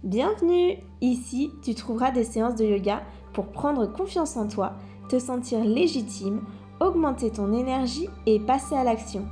Bienvenue! Ici, tu trouveras des séances de yoga pour prendre confiance en toi, te sentir légitime, augmenter ton énergie et passer à l'action.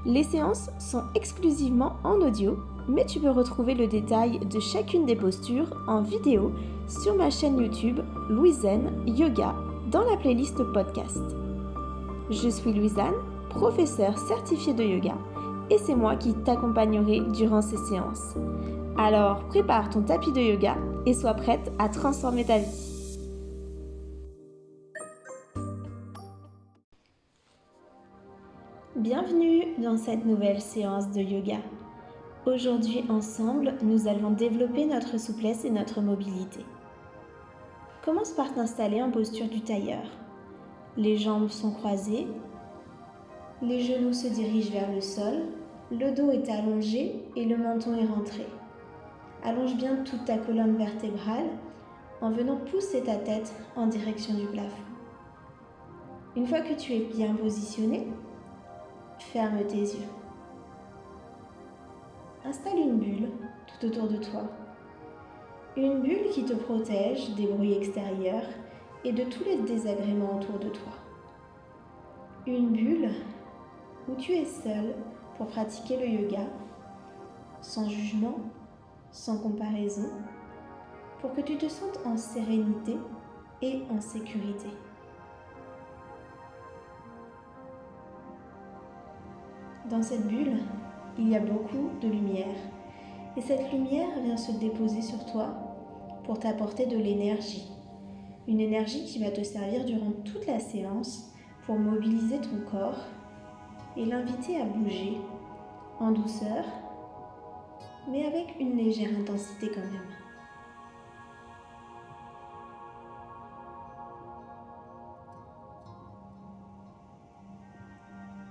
Les séances sont exclusivement en audio, mais tu peux retrouver le détail de chacune des postures en vidéo sur ma chaîne YouTube Louisanne Yoga dans la playlist podcast. Je suis Louisanne, professeure certifiée de yoga, et c'est moi qui t'accompagnerai durant ces séances. Alors prépare ton tapis de yoga et sois prête à transformer ta vie. Bienvenue dans cette nouvelle séance de yoga. Aujourd'hui ensemble, nous allons développer notre souplesse et notre mobilité. Commence par t'installer en posture du tailleur. Les jambes sont croisées, les genoux se dirigent vers le sol, le dos est allongé et le menton est rentré. Allonge bien toute ta colonne vertébrale en venant pousser ta tête en direction du plafond. Une fois que tu es bien positionné, ferme tes yeux. Installe une bulle tout autour de toi. Une bulle qui te protège des bruits extérieurs et de tous les désagréments autour de toi. Une bulle où tu es seul pour pratiquer le yoga, sans jugement, sans comparaison, pour que tu te sentes en sérénité et en sécurité. Dans cette bulle, il y a beaucoup de lumière et cette lumière vient se déposer sur toi pour t'apporter de l'énergie. Une énergie qui va te servir durant toute la séance pour mobiliser ton corps et l'inviter à bouger en douceur, mais avec une légère intensité quand même.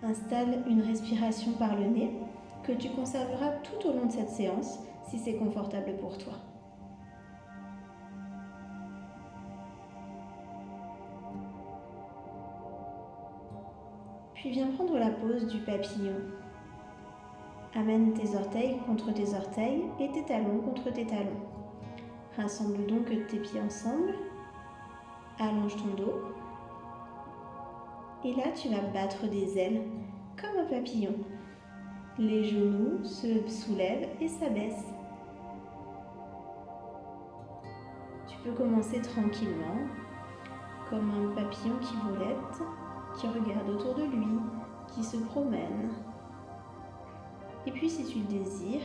Installe une respiration par le nez que tu conserveras tout au long de cette séance si c'est confortable pour toi. Puis viens prendre la pose du papillon. Amène tes orteils contre tes orteils et tes talons contre tes talons. Rassemble donc tes pieds ensemble. Allonge ton dos. Et là, tu vas battre des ailes comme un papillon. Les genoux se soulèvent et s'abaissent. Tu peux commencer tranquillement, comme un papillon qui volette, qui regarde autour de lui, qui se promène. Et puis si tu le désires,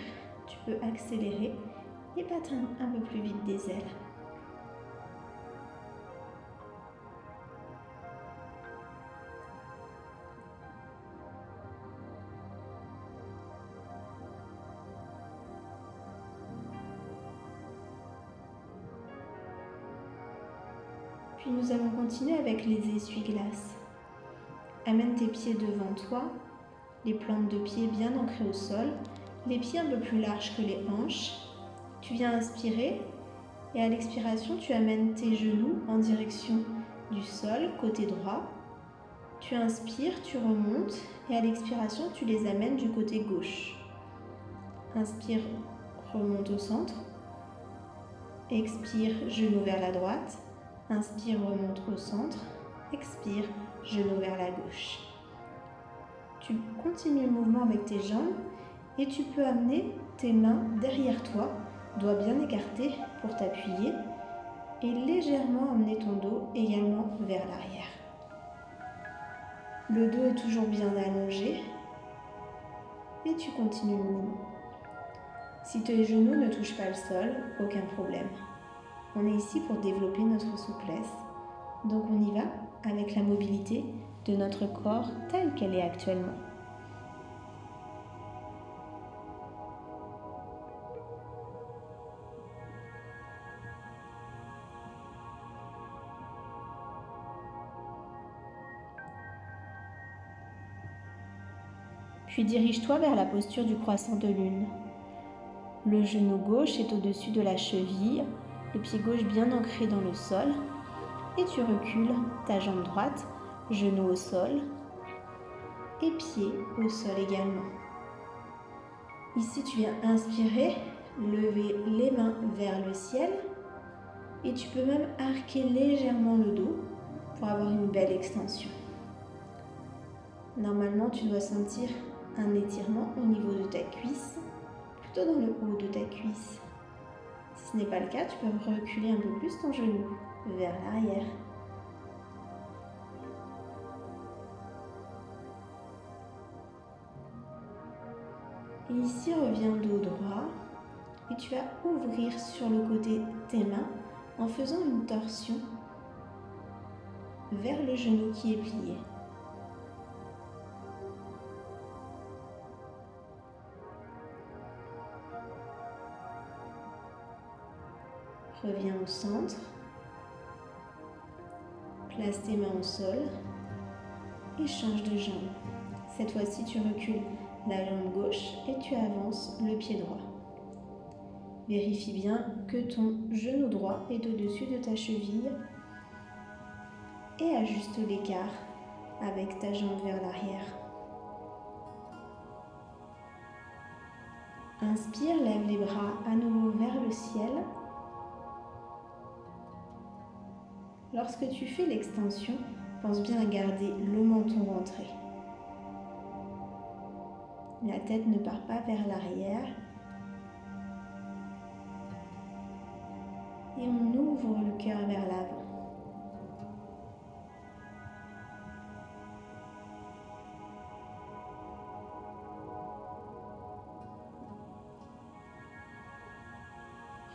tu peux accélérer et battre un peu plus vite des ailes. Puis nous allons continuer avec les essuie-glaces. Amène tes pieds devant toi, les plantes de pied bien ancrées au sol, les pieds un peu plus larges que les hanches. Tu viens inspirer et à l'expiration, tu amènes tes genoux en direction du sol, côté droit. Tu inspires, tu remontes et à l'expiration, tu les amènes du côté gauche. Inspire, remonte au centre. Expire, genou vers la droite. Inspire, remonte au centre. Expire, genou vers la gauche. Tu continues le mouvement avec tes jambes et tu peux amener tes mains derrière toi, doigts bien écartés pour t'appuyer et légèrement amener ton dos également vers l'arrière. Le dos est toujours bien allongé et tu continues le mouvement. Si tes genoux ne touchent pas le sol, aucun problème. On est ici pour développer notre souplesse, donc on y va avec la mobilité de notre corps telle qu'elle est actuellement. Puis dirige-toi vers la posture du croissant de lune. Le genou gauche est au-dessus de la cheville, le pied gauche bien ancré dans le sol, et tu recules ta jambe droite, genou au sol, et pied au sol également. Ici, tu viens inspirer, lever les mains vers le ciel et tu peux même arquer légèrement le dos pour avoir une belle extension. Normalement, tu dois sentir un étirement au niveau de ta cuisse, plutôt dans le haut de ta cuisse. Si ce n'est pas le cas, tu peux reculer un peu plus ton genou vers l'arrière. Et ici, reviens dos droit et tu vas ouvrir sur le côté tes mains en faisant une torsion vers le genou qui est plié. Reviens au centre, place tes mains au sol et change de jambe. Cette fois-ci, tu recules la jambe gauche et tu avances le pied droit. Vérifie bien que ton genou droit est au-dessus de ta cheville et ajuste l'écart avec ta jambe vers l'arrière. Inspire, lève les bras à nouveau vers le ciel. Lorsque tu fais l'extension, pense bien à garder le menton rentré. La tête ne part pas vers l'arrière. Et on ouvre le cœur vers l'avant.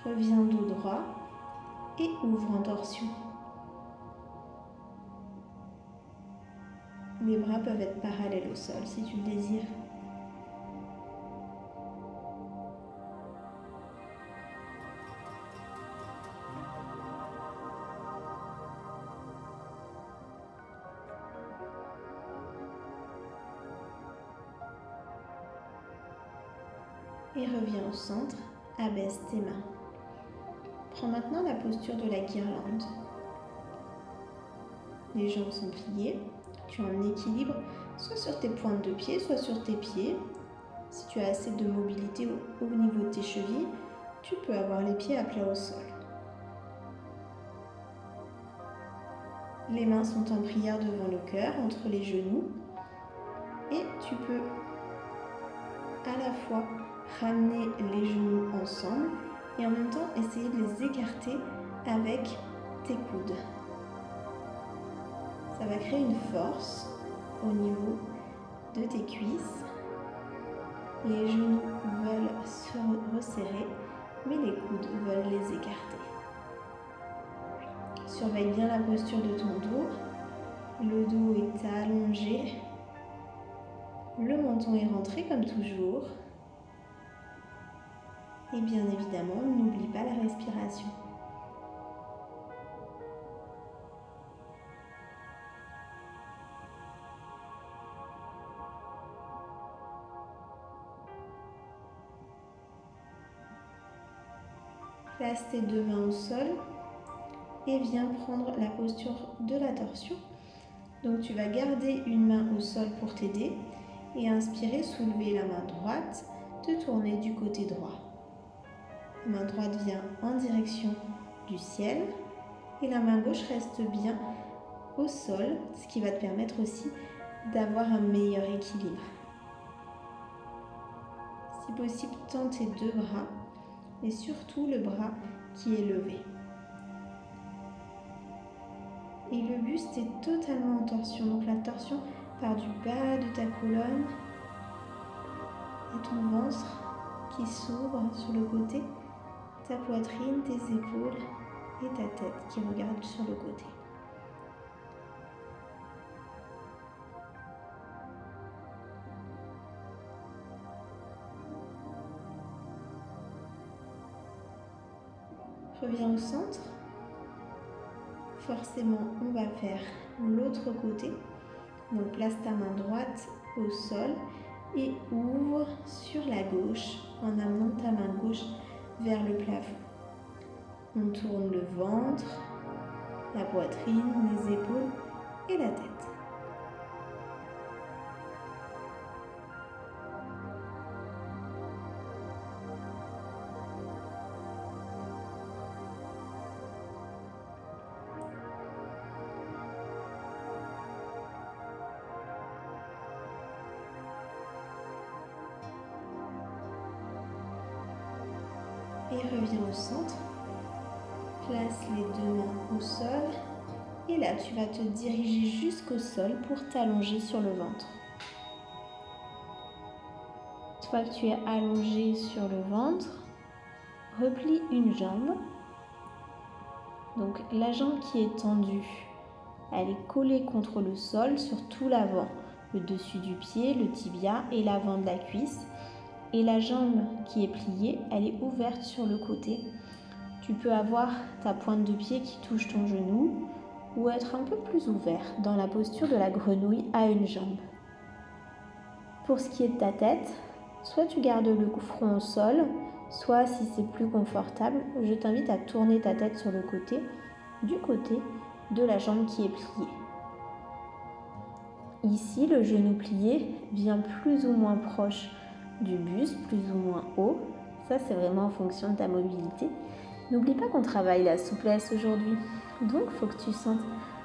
Reviens dos droit et ouvre en torsion. Les bras peuvent être parallèles au sol si tu le désires. Et reviens au centre, abaisse tes mains. Prends maintenant la posture de la guirlande. Les jambes sont pliées, tu es en équilibre soit sur tes pointes de pied, soit sur tes pieds. Si tu as assez de mobilité au niveau de tes chevilles, tu peux avoir les pieds à plat au sol. Les mains sont en prière devant le cœur, entre les genoux. Et tu peux à la fois ramener les genoux ensemble et en même temps essayer de les écarter avec tes coudes. Ça va créer une force au niveau de tes cuisses. Les genoux veulent se resserrer, mais les coudes veulent les écarter. Surveille bien la posture de ton dos. Le dos est allongé. Le menton est rentré comme toujours. Et bien évidemment, n'oublie pas la respiration. Place tes deux mains au sol et viens prendre la posture de la torsion. Donc tu vas garder une main au sol pour t'aider et inspirer, soulever la main droite, te tourner du côté droit. La main droite vient en direction du ciel et la main gauche reste bien au sol, ce qui va te permettre aussi d'avoir un meilleur équilibre. Si possible, tends tes deux bras et surtout le bras qui est levé. Et le buste est totalement en torsion, donc la torsion part du bas de ta colonne et ton ventre qui s'ouvre sur le côté, ta poitrine, tes épaules et ta tête qui regarde sur le côté. Reviens au centre. Forcément, on va faire l'autre côté. Donc place ta main droite au sol et ouvre sur la gauche en amenant ta main gauche vers le plafond. On tourne le ventre, la poitrine, les épaules et la tête. Et reviens au centre. Place les deux mains au sol. Et là, tu vas te diriger jusqu'au sol pour t'allonger sur le ventre. Une fois que tu es allongé sur le ventre, replie une jambe. Donc la jambe qui est tendue, elle est collée contre le sol sur tout l'avant, le dessus du pied, le tibia et l'avant de la cuisse. Et la jambe qui est pliée, elle est ouverte sur le côté. Tu peux avoir ta pointe de pied qui touche ton genou ou être un peu plus ouvert dans la posture de la grenouille à une jambe. Pour ce qui est de ta tête, soit tu gardes le front au sol, soit si c'est plus confortable, je t'invite à tourner ta tête sur le côté, du côté de la jambe qui est pliée. Ici, le genou plié vient plus ou moins proche du buste, plus ou moins haut. Ça, c'est vraiment en fonction de ta mobilité. N'oublie pas qu'on travaille la souplesse aujourd'hui. Donc, il faut que tu sentes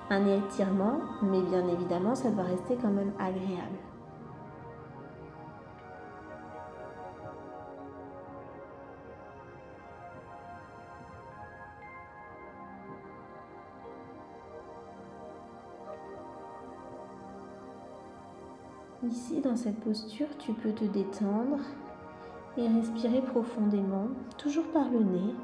un étirement, mais bien évidemment, ça doit rester quand même agréable. Ici, dans cette posture, tu peux te détendre et respirer profondément, toujours par le nez.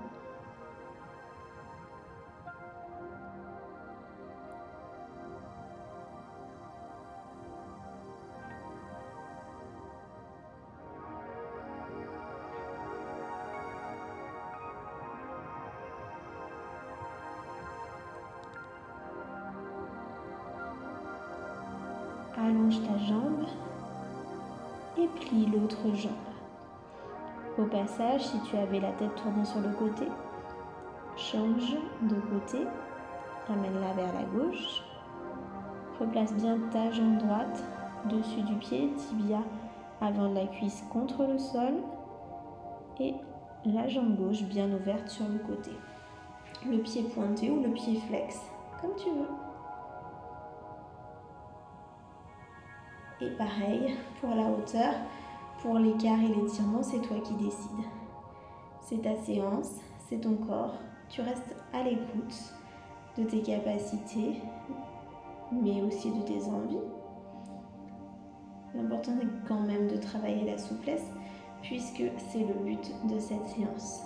Allonge ta jambe et plie l'autre jambe. Au passage, si tu avais la tête tournée sur le côté, change de côté, amène-la vers la gauche. Replace bien ta jambe droite dessus du pied, tibia avant de la cuisse contre le sol et la jambe gauche bien ouverte sur le côté. Le pied pointé ou le pied flex, comme tu veux. Et pareil, pour la hauteur, pour l'écart et l'étirement, c'est toi qui décides. C'est ta séance, c'est ton corps. Tu restes à l'écoute de tes capacités, mais aussi de tes envies. L'important est quand même de travailler la souplesse, puisque c'est le but de cette séance.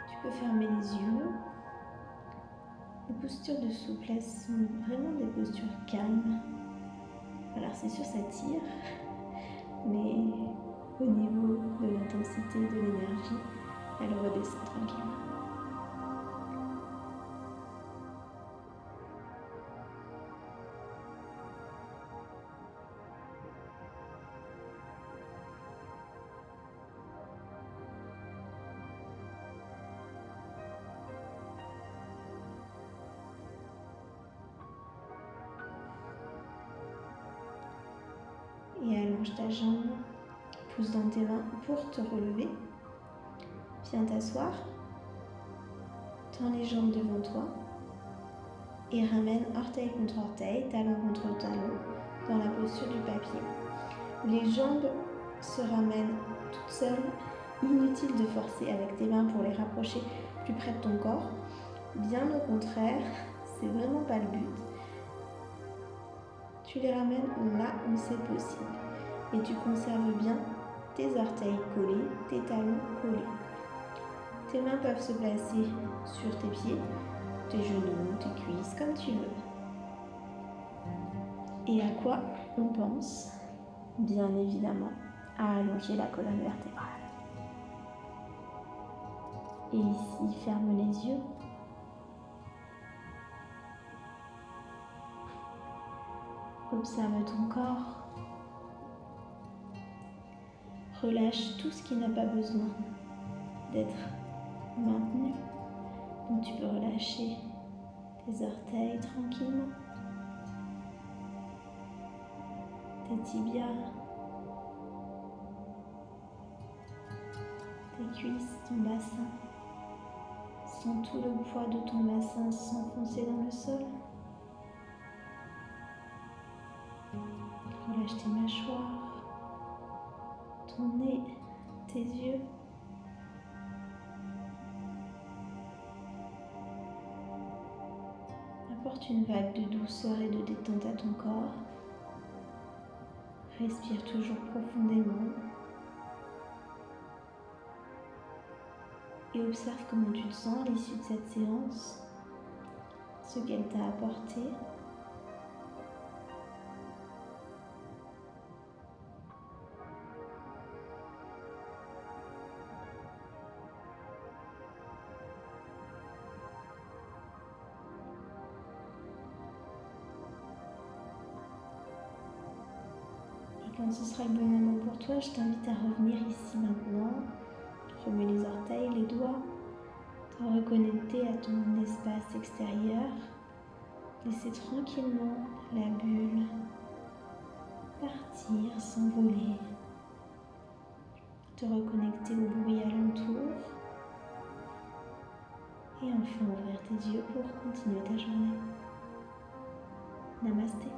Tu peux fermer les yeux. Les postures de souplesse sont vraiment des postures calmes. Alors c'est sûr, ça tire, mais au niveau de l'intensité, de l'énergie, elle redescend tranquillement. Et allonge ta jambe, pousse dans tes mains pour te relever. Viens t'asseoir, tends les jambes devant toi et ramène orteil contre orteil, talon contre talon dans la posture du papillon. Les jambes se ramènent toutes seules, inutile de forcer avec tes mains pour les rapprocher plus près de ton corps. Bien au contraire, c'est vraiment pas le but. Tu les ramènes là où c'est possible et tu conserves bien tes orteils collés, tes talons collés. Tes mains peuvent se placer sur tes pieds, tes genoux, tes cuisses, comme tu veux. Et à quoi on pense? Bien évidemment, à allonger la colonne vertébrale. Et ici, ferme les yeux. Observe ton corps. Relâche tout ce qui n'a pas besoin d'être maintenu. Donc tu peux relâcher tes orteils tranquillement, tes tibias, tes cuisses, ton bassin. Sens tout le poids de ton bassin s'enfoncer dans le sol. Relâche tes mâchoires, ton nez, tes yeux. Apporte une vague de douceur et de détente à ton corps. Respire toujours profondément. Et observe comment tu te sens à l'issue de cette séance, ce qu'elle t'a apporté. Et quand ce sera le bon moment pour toi, je t'invite à revenir ici maintenant. Remets les orteils, les doigts, te reconnecter à ton espace extérieur. Laisser tranquillement la bulle partir, s'envoler. Te reconnecter au bruit alentour. Et enfin ouvrir tes yeux pour continuer ta journée. Namasté.